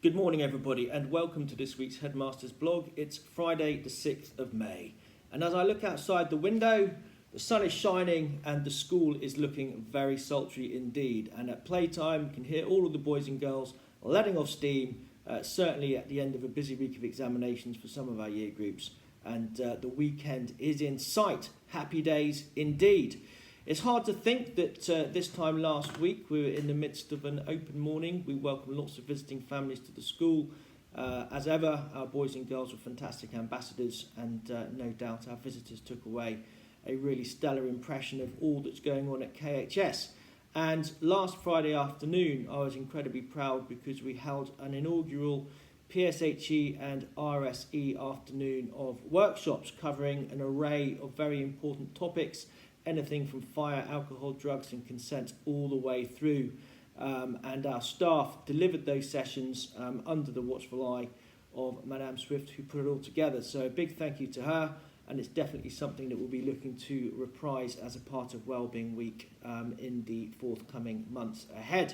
Good morning, everybody, and welcome to this week's Headmaster's blog. It's Friday, the 6th of May. And as I look outside the window, the sun is shining and the school is looking very sultry indeed. And at playtime, you can hear all of the boys and girls letting off steam, certainly at the end of a busy week of examinations for some of our year groups. And the weekend is in sight. Happy days indeed. It's hard to think that this time last week we were in the midst of an open morning. We welcomed lots of visiting families to the school. As ever, our boys and girls were fantastic ambassadors, and no doubt our visitors took away a really stellar impression of all that's going on at KHS. And last Friday afternoon I was incredibly proud because we held an inaugural PSHE and RSE afternoon of workshops covering an array of very important topics, anything from fire, alcohol, drugs and consent all the way through. And our staff delivered those sessions under the watchful eye of Madame Swift, who put it all together. So a big thank you to her, and it's definitely something that we'll be looking to reprise as a part of Wellbeing Week in the forthcoming months ahead.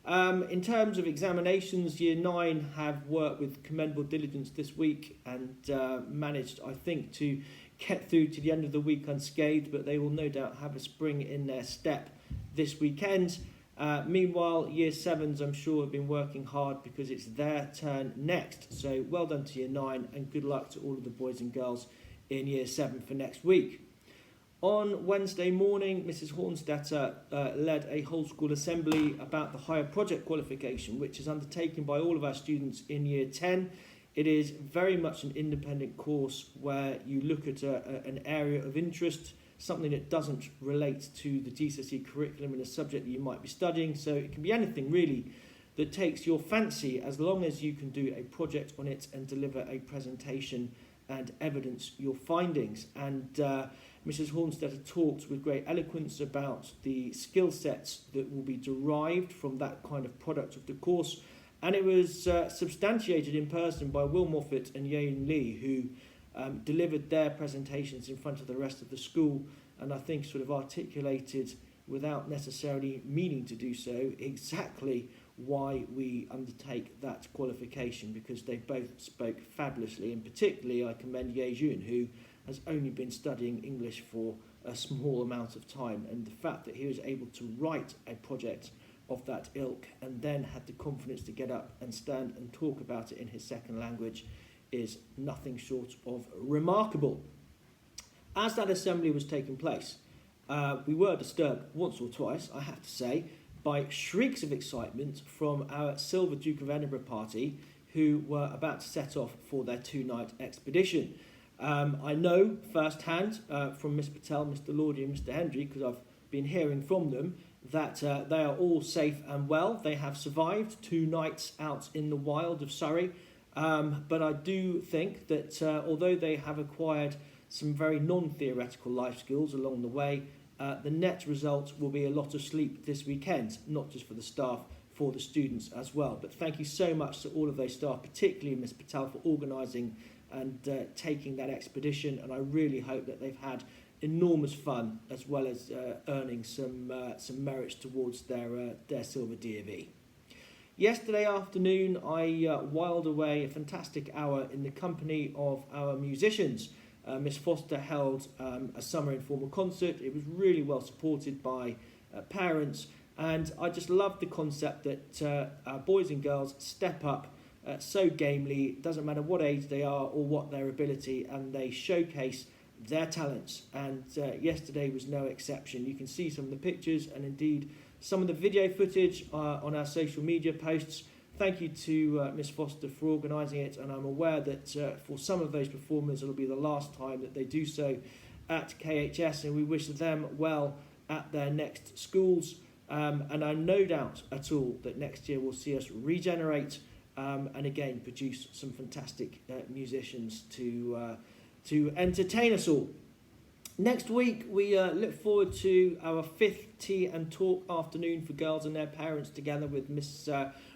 In terms of examinations, Year 9 have worked with commendable diligence this week and managed, I think, to get through to the end of the week unscathed, but they will no doubt have a spring in their step this weekend. Meanwhile, Year 7s, I'm sure, have been working hard because it's their turn next. So well done to Year 9 and good luck to all of the boys and girls in Year 7 for next week. On Wednesday morning, Mrs. Hornstetter led a whole school assembly about the higher project qualification, which is undertaken by all of our students in Year 10. It is very much an independent course where you look at an area of interest, something that doesn't relate to the GCSE curriculum in a subject that you might be studying. So it can be anything really that takes your fancy, as long as you can do a project on it and deliver a presentation and evidence your findings. And Mrs. Hornstetter talked with great eloquence about the skill sets that will be derived from that kind of product of the course. And it was substantiated in person by Will Moffat and Yain Lee, who delivered their presentations in front of the rest of the school, and I think sort of articulated, without necessarily meaning to do so, exactly why we undertake that qualification, because they both spoke fabulously. And particularly I commend Ye Jun, who has only been studying English for a small amount of time, and the fact that he was able to write a project of that ilk and then had the confidence to get up and stand and talk about it in his second language is nothing short of remarkable. As that assembly was taking place, we were disturbed once or twice, I have to say, by shrieks of excitement from our Silver Duke of Edinburgh party, who were about to set off for their two-night expedition. I know firsthand from Miss Patel, Mr. Lordy and Mr. Hendry, because I've been hearing from them, that they are all safe and well. They have survived 2 nights out in the wild of Surrey. But I do think that although they have acquired some very non-theoretical life skills along the way, the net result will be a lot of sleep this weekend, not just for the staff, for the students as well. But thank you so much to all of those staff, particularly Miss Patel, for organising and taking that expedition. And I really hope that they've had enormous fun, as well as earning some merits towards their silver D.A.V. Yesterday afternoon, I whiled away a fantastic hour in the company of our musicians. Miss Foster held a summer informal concert. It was really well supported by parents, and I just loved the concept that our boys and girls step up so gamely. It doesn't matter what age they are or what their ability, and they showcase their talents. And yesterday was no exception. You can see some of the pictures and indeed some of the video footage on our social media posts. Thank you to Miss Foster for organising it, and I'm aware that for some of those performers it'll be the last time that they do so at KHS, and we wish them well at their next schools. And I'm no doubt at all that next year will see us regenerate and again produce some fantastic musicians to entertain us all. Next week, we look forward to our 5th tea and talk afternoon for girls and their parents, together with Miss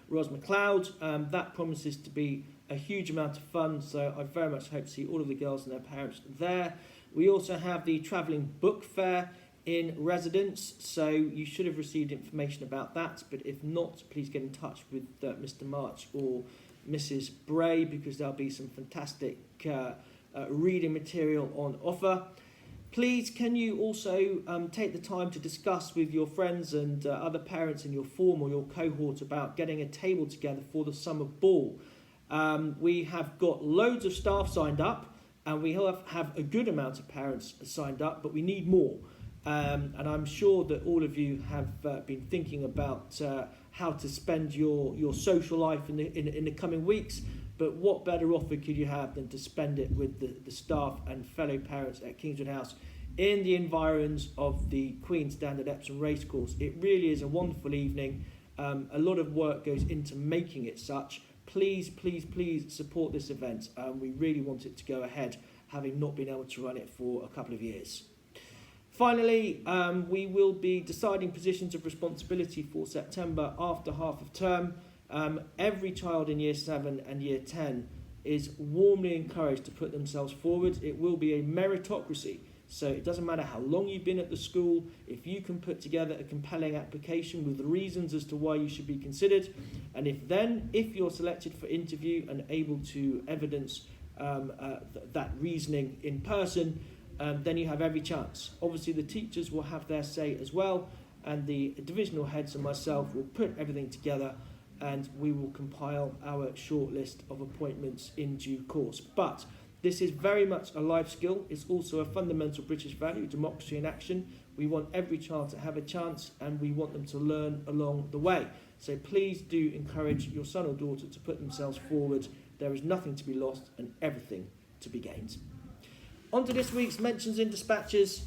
Ros McLeod. That promises to be a huge amount of fun, so I very much hope to see all of the girls and their parents there. We also have the travelling book fair in residence, so you should have received information about that, but if not, please get in touch with Mr. March or Mrs. Bray, because there'll be some fantastic reading material on offer. Please, can you also take the time to discuss with your friends and other parents in your form or your cohort about getting a table together for the summer ball? We have got loads of staff signed up, and we have a good amount of parents signed up, but we need more. And I'm sure that all of you have been thinking about how to spend your social life in the coming weeks. But what better offer could you have than to spend it with the staff and fellow parents at Kingswood House in the environs of the Queen's Stand at Epsom Racecourse? It really is a wonderful evening. A lot of work goes into making it such. Please, please, please support this event. We really want it to go ahead, having not been able to run it for a couple of years. Finally, we will be deciding positions of responsibility for September after half of term. Every child in Year 7 and Year 10 is warmly encouraged to put themselves forward. It will be a meritocracy, so it doesn't matter how long you've been at the school. If you can put together a compelling application with reasons as to why you should be considered, and if you're selected for interview and able to evidence that reasoning in person, then you have every chance. Obviously, the teachers will have their say as well, and the divisional heads and myself will put everything together, and we will compile our short list of appointments in due course. But this is very much a life skill. It's also a fundamental British value, democracy in action. We want every child to have a chance, and we want them to learn along the way. So please do encourage your son or daughter to put themselves forward. There is nothing to be lost and everything to be gained. On to this week's mentions in dispatches.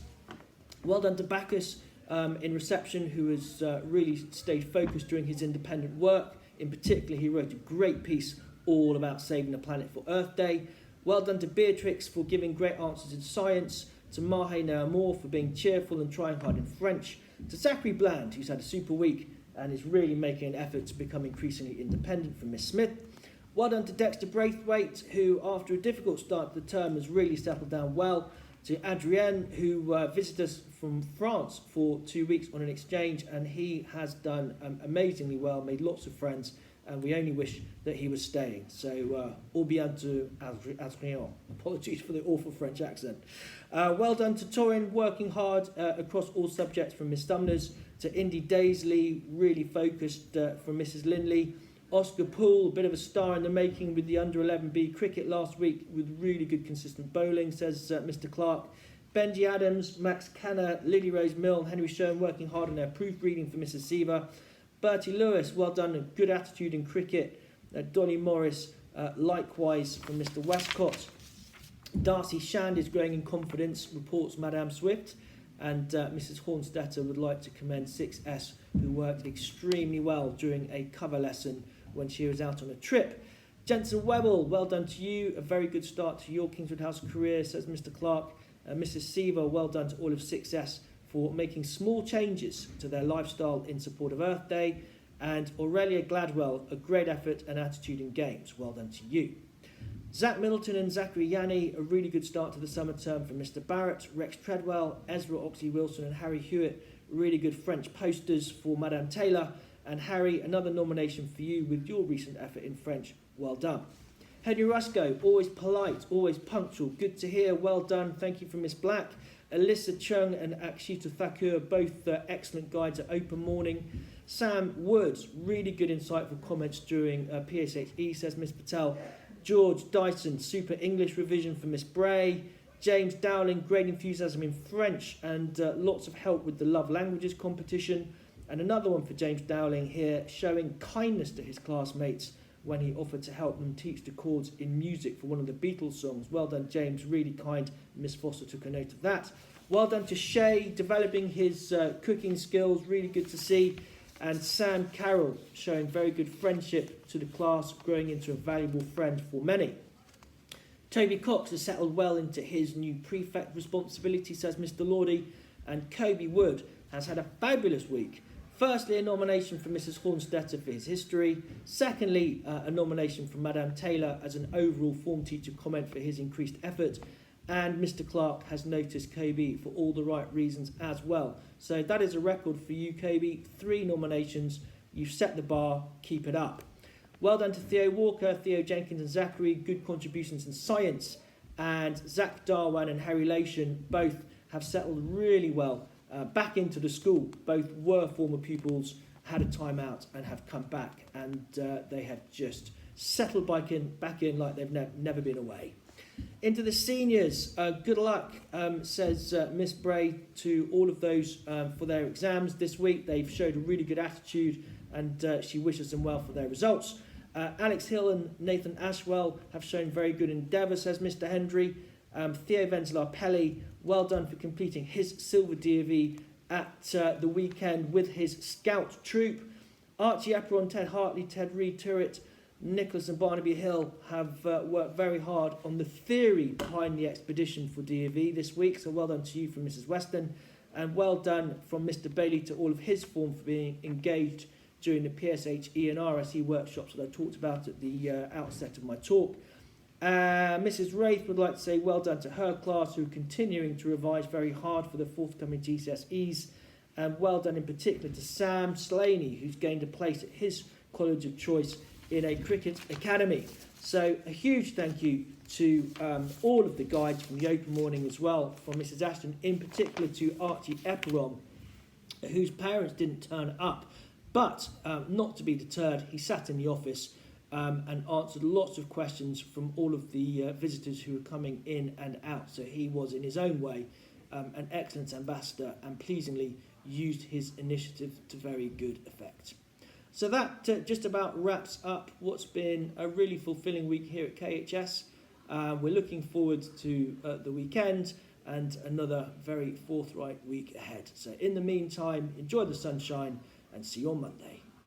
Well done to Bacchus in reception, who has really stayed focused during his independent work. In particular, he wrote a great piece all about saving the planet for Earth Day. Well done to Beatrix for giving great answers in science, to Mahe Naamor for being cheerful and trying hard in French, to Zachary Bland, who's had a super week and is really making an effort to become increasingly independent, from Miss Smith. Well done to Dexter Braithwaite, who after a difficult start to the term has really settled down well, to Adrienne, who visited us from France for 2 weeks on an exchange, and he has done amazingly well, made lots of friends, and we only wish that he was staying. So, au bientôt, Adrien. Apologies for the awful French accent. Well done to Torin, working hard across all subjects, from Miss Sumners, to Indy Daisley, really focused, from Mrs. Lindley. Oscar Poole, a bit of a star in the making with the under-11B cricket last week, with really good consistent bowling, says Mr. Clark. Benji Adams, Max Canner, Lily Rose Mill, and Henry Schoen working hard on their proofreading for Mrs. Seaver. Bertie Lewis, well done, a good attitude in cricket. Donny Morris, likewise from Mr. Westcott. Darcy Shand is growing in confidence, reports Madame Swift. And Mrs. Hornstetter would like to commend 6S, who worked extremely well during a cover lesson when she was out on a trip. Jensen Webble, well done to you. A very good start to your Kingswood House career, says Mr. Clark. Mrs. Seaver, well done to all of 6S for making small changes to their lifestyle in support of Earth Day. And Aurelia Gladwell, a great effort and attitude in games. Well done to you. Zach Middleton and Zachary Yanni, a really good start to the summer term from Mr. Barrett. Rex Treadwell, Ezra Oxley-Wilson and Harry Hewitt, really good French posters for Madame Taylor. And Harry, another nomination for you with your recent effort in French. Well done. Henry Rusco, always polite, always punctual. Good to hear. Well done. Thank you from Miss Black. Alyssa Chung and Akshita Thakur, both excellent guides at Open Morning. Sam Woods, really good insightful comments during PSHE, says Miss Patel. George Dyson, super English revision for Miss Bray. James Dowling, great enthusiasm in French and lots of help with the Love Languages competition. And another one for James Dowling here, showing kindness to his classmates when he offered to help them teach the chords in music for one of the Beatles songs. Well done, James, really kind. Miss Foster took a note of that. Well done to Shay, developing his cooking skills, really good to see. And Sam Carroll, showing very good friendship to the class, growing into a valuable friend for many. Toby Cox has settled well into his new prefect responsibility, says Mr. Lordy. And Kobe Wood has had a fabulous week. Firstly, a nomination for Mrs. Hornstetter for his history. Secondly, a nomination from Madame Taylor as an overall form teacher comment for his increased effort. And Mr. Clark has noticed KB for all the right reasons as well. So that is a record for you, KB. 3 nominations. You've set the bar. Keep it up. Well done to Theo Walker, Theo Jenkins and Zachary. Good contributions in science. And Zach Darwan and Harry Lation both have settled really well back into the school. Both were former pupils, had a time out and have come back. And they have just settled back in like they've never been away. Into the seniors, good luck, says Miss Bray to all of those for their exams this week. They've showed a really good attitude and she wishes them well for their results. Alex Hill and Nathan Ashwell have shown very good endeavour, says Mr. Hendry. Theo Venzelar-Pelly, well done for completing his silver DOV at the weekend with his scout troop. Archie Apperon, Ted Hartley, Ted Reed Turret, Nicholas and Barnaby Hill have worked very hard on the theory behind the expedition for DOV this week. So well done to you from Mrs. Weston. And well done from Mr. Bailey to all of his form for being engaged during the PSH ENRSE workshops that I talked about at the outset of my talk. Mrs. Wraith would like to say well done to her class, who are continuing to revise very hard for the forthcoming GCSEs. And well done in particular to Sam Slaney, who's gained a place at his college of choice in a cricket academy. So a huge thank you to all of the guides from the open morning as well, from Mrs. Ashton, in particular to Archie Epperon, whose parents didn't turn up. But not to be deterred, he sat in the office and answered lots of questions from all of the visitors who were coming in and out. So he was, in his own way, an excellent ambassador and pleasingly used his initiative to very good effect. So that just about wraps up what's been a really fulfilling week here at KHS. We're looking forward to the weekend and another very forthright week ahead. So in the meantime, enjoy the sunshine and see you on Monday.